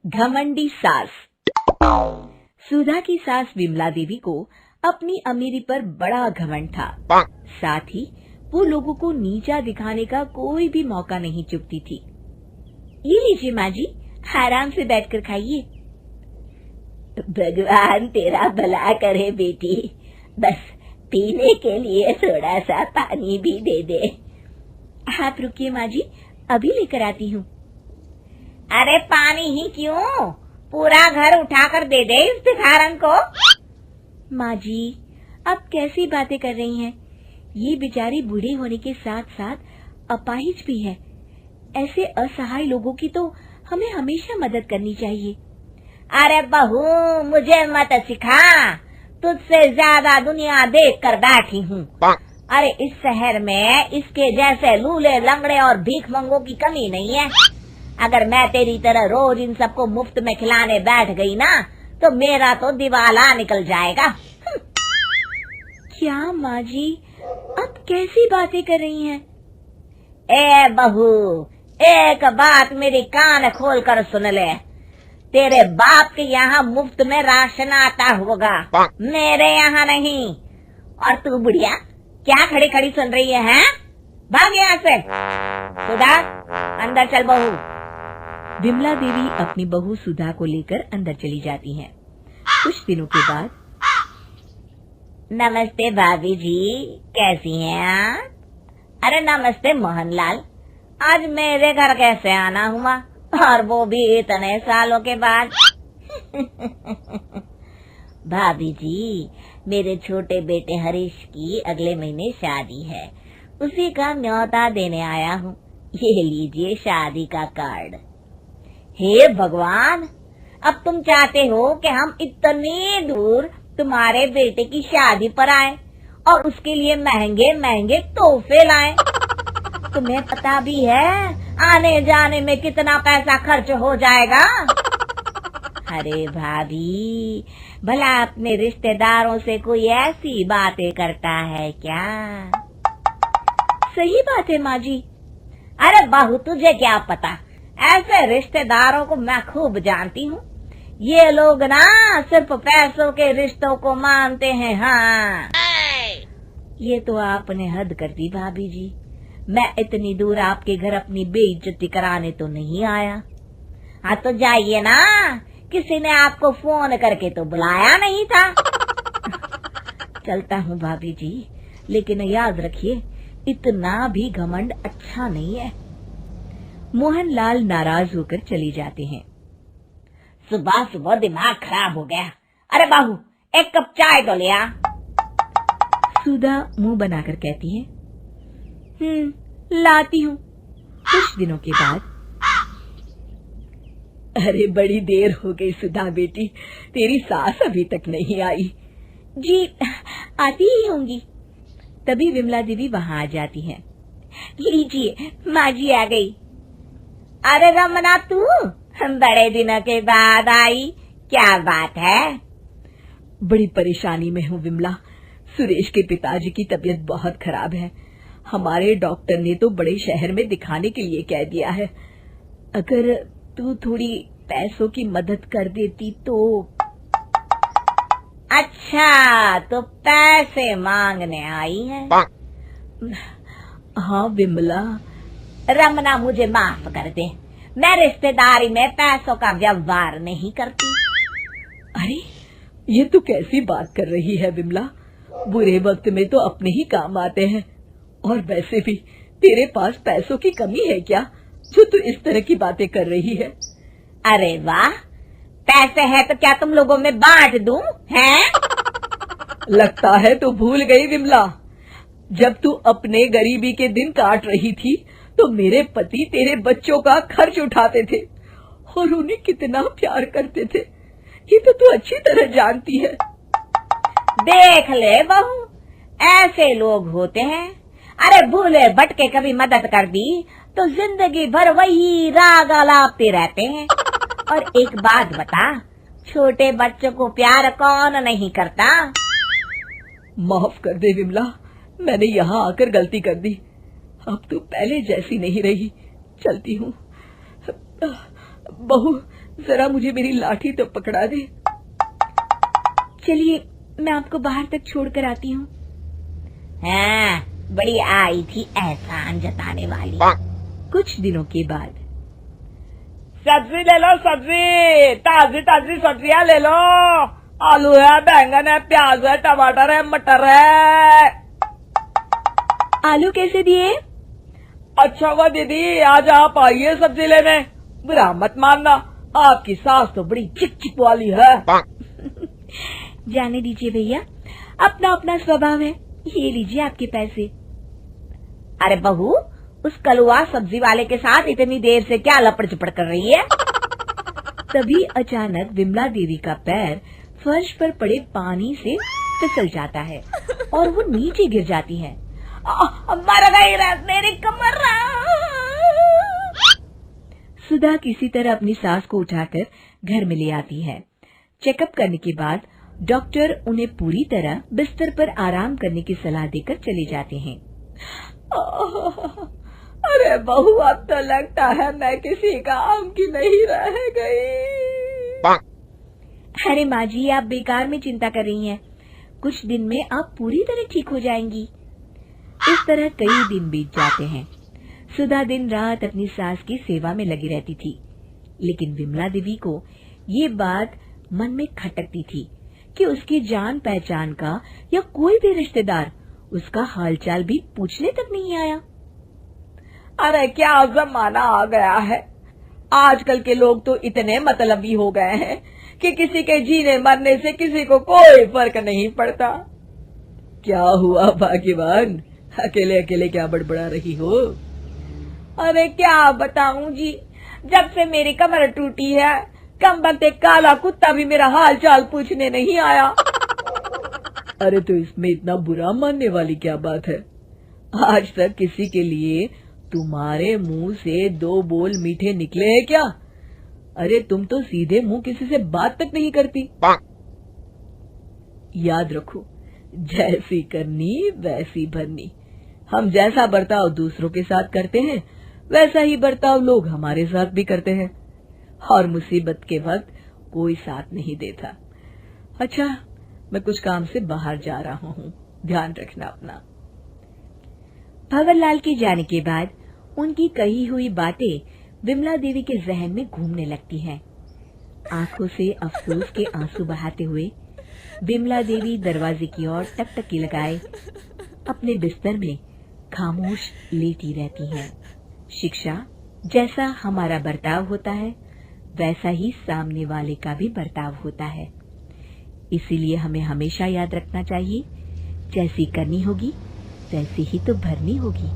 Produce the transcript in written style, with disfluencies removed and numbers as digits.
घमंडी सास। सुधा की सास विमला देवी को अपनी अमीरी पर बड़ा घमंड था। साथ ही वो लोगों को नीचा दिखाने का कोई भी मौका नहीं चुकती थी। ये लीजिए माँ जी, आराम से बैठकर खाइए। भगवान तेरा भला करे बेटी, बस पीने के लिए थोड़ा सा पानी भी दे दे। आप रुकिए माँ जी, अभी लेकर आती हूँ। अरे पानी ही क्यों, पूरा घर उठाकर दे दे इस भिखारन को। माँ जी, आप कैसी बातें कर रही हैं? ये बेचारी बूढ़े होने के साथ साथ अपाहिज भी है। ऐसे असहाय लोगों की तो हमें हमेशा मदद करनी चाहिए। अरे बहू, मुझे मत सिखा, तुझसे ज्यादा दुनिया देख कर बैठी हूँ। अरे इस शहर में इसके जैसे लूले लंगड़े और भीख मंगों की कमी नहीं है। अगर मैं तेरी तरह रोज इन सबको मुफ्त में खिलाने बैठ गई ना, तो मेरा तो दिवाला निकल जाएगा। क्या माँ जी, आप कैसी बातें कर रही हैं? ए बहू, एक बात मेरी कान खोल कर सुन ले। तेरे बाप के यहाँ मुफ्त में राशन आता होगा, मेरे यहाँ नहीं। और तू बुढ़िया क्या खड़ी खड़ी सुन रही है? भाग यहाँ से। सुधा, अंदर चल बहू। विमला देवी अपनी बहू सुधा को लेकर अंदर चली जाती हैं। कुछ दिनों के बाद, नमस्ते भाभी जी, कैसी हैं आप? अरे नमस्ते मोहनलाल, आज मेरे घर कैसे आना हुआ, और वो भी इतने सालों के बाद। भाभी जी, मेरे छोटे बेटे हरीश की अगले महीने शादी है, उसी का न्योता देने आया हूँ। ये लीजिए शादी का कार्ड। हे भगवान, अब तुम चाहते हो कि हम इतनी दूर तुम्हारे बेटे की शादी पर आए और उसके लिए महंगे महंगे तोहफे लाएं। तुम्हें पता भी है आने जाने में कितना पैसा खर्च हो जाएगा। अरे भाभी, भला अपने रिश्तेदारों से कोई ऐसी बातें करता है क्या? सही बात है माँ जी। अरे बहू, तुझे क्या पता, ऐसे रिश्तेदारों को मैं खूब जानती हूँ। ये लोग ना सिर्फ पैसों के रिश्तों को मानते हैं। हाँ, ये तो आपने हद कर दी भाभी जी। मैं इतनी दूर आपके घर अपनी बेइज्जती कराने तो नहीं आया। हाँ तो जाइए ना, किसी ने आपको फोन करके तो बुलाया नहीं था। चलता हूँ भाभी जी, लेकिन याद रखिए, इतना भी घमंड अच्छा नहीं है। मोहनलाल नाराज होकर चले जाते हैं। सुबह सुबह दिमाग खराब हो गया। अरे बाबू, एक कप चाय तो ले आ। सुधा मुंह बनाकर कहती है, लाती हूँ। कुछ दिनों के बाद, अरे बड़ी देर हो गई सुधा बेटी, तेरी सास अभी तक नहीं आई। जी, आती ही होंगी। तभी विमला देवी वहाँ आ जाती हैं। लीजिए, माँ जी आ गई। अरे रमना, तू बड़े दिनों के बाद आई, क्या बात है? बड़ी परेशानी में हूँ विमला। सुरेश के पिताजी की तबीयत बहुत खराब है। हमारे डॉक्टर ने तो बड़े शहर में दिखाने के लिए कह दिया है। अगर तू थोड़ी पैसों की मदद कर देती तो। अच्छा, तो पैसे मांगने आई है? हाँ विमला। रमना, मुझे माफ कर दे, मैं रिश्तेदारी में पैसों का व्यवहार नहीं करती। अरे ये तू कैसी बात कर रही है विमला? बुरे वक्त में तो अपने ही काम आते हैं। और वैसे भी तेरे पास पैसों की कमी है क्या, जो तू इस तरह की बातें कर रही है? अरे वाह, पैसे है तो क्या तुम लोगों में बांट दूं? हैं? लगता है तो भूल गई विमला। जब तू अपने गरीबी के दिन काट रही थी, तो मेरे पति तेरे बच्चों का खर्च उठाते थे और उन्हें कितना प्यार करते थे। ये तो तू अच्छी तरह जानती है। देख ले बहू, ऐसे लोग होते हैं। अरे भूले भटके कभी मदद कर दी तो जिंदगी भर वही राग आलापते रहते हैं। और एक बात बता, छोटे बच्चों को प्यार कौन नहीं करता? माफ कर दे विमला, मैंने यहाँ आकर गलती कर दी। अब तू पहले जैसी नहीं रही। चलती हूँ। बहू, जरा मुझे मेरी लाठी तो पकड़ा दे। चलिए मैं आपको बाहर तक छोड़कर आती हूँ। हाँ, बड़ी आई थी एहसान जताने वाली। कुछ दिनों के बाद, सब्जी ले लो, सब्जी ताजी ताजी सब्जियां ले लो। आलू है, बैंगन है, प्याज है, टमाटर है, मटर है। आलू कैसे दिए? अच्छा हुआ दीदी, आज आप आइए सब्जी लेने। बुरा मत मानना, आपकी सास तो बड़ी चिक वाली है। जाने दीजिए भैया, अपना अपना स्वभाव है। ये लीजिए आपके पैसे। अरे बहू, उस कलुआ सब्जी वाले के साथ इतनी देर से क्या लपड़ चपड़ कर रही है? तभी अचानक विमला देवी का पैर फर्श पर पड़े पानी से फिसल जाता है और वो नीचे गिर जाती है। मर गई रे मेरी कमर। सुधा किसी तरह अपनी सास को उठाकर घर में ले आती है। चेकअप करने के बाद डॉक्टर उन्हें पूरी तरह बिस्तर पर आराम करने की सलाह देकर चले जाते हैं। अरे बहू, अब तो लगता है मैं किसी काम की नहीं रह गई। अरे माँ जी, आप बेकार में चिंता कर रही हैं। कुछ दिन में आप पूरी तरह ठीक हो जाएंगी। इस तरह कई दिन बीत जाते हैं। सुधा दिन रात अपनी सास की सेवा में लगी रहती थी, लेकिन विमला देवी को ये बात मन में खटकती थी कि उसकी जान पहचान का या कोई भी रिश्तेदार उसका हालचाल भी पूछने तक नहीं आया। अरे क्या जमाना आ गया है। आजकल के लोग तो इतने मतलबी हो गए हैं कि किसी के जीने मरने से किसी को कोई फर्क नहीं पड़ता। क्या हुआ भाग्यवान, अकेले अकेले क्या बड़बड़ा रही हो? अरे क्या बताऊं जी, जब से मेरी कमर टूटी है, कम वक्त एक काला कुत्ता भी मेरा हाल चाल पूछने नहीं आया। अरे तो इसमें इतना बुरा मानने वाली क्या बात है? आज तक किसी के लिए तुम्हारे मुंह से 2 बोल मीठे निकले हैं क्या? अरे तुम तो सीधे मुंह किसी से बात तक नहीं करती। याद रखो, जैसी करनी वैसी भरनी। हम जैसा बर्ताव दूसरों के साथ करते हैं, वैसा ही बर्ताव लोग हमारे साथ भी करते हैं, और मुसीबत के वक्त कोई साथ नहीं देता। अच्छा, मैं कुछ काम से बाहर जा रहा हूँ, ध्यान रखना अपना। भंवरलाल के जाने के बाद उनकी कही हुई बातें विमला देवी के जहन में घूमने लगती हैं। आंखों से अफसोस के आंसू बहाते हुए विमला देवी दरवाजे की ओर टकटकी लगाए अपने बिस्तर में खामोश लेटी रहती हैं। शिक्षा, जैसा हमारा बर्ताव होता है वैसा ही सामने वाले का भी बर्ताव होता है। इसीलिए हमें हमेशा याद रखना चाहिए, जैसी करनी होगी वैसी ही तो भरनी होगी।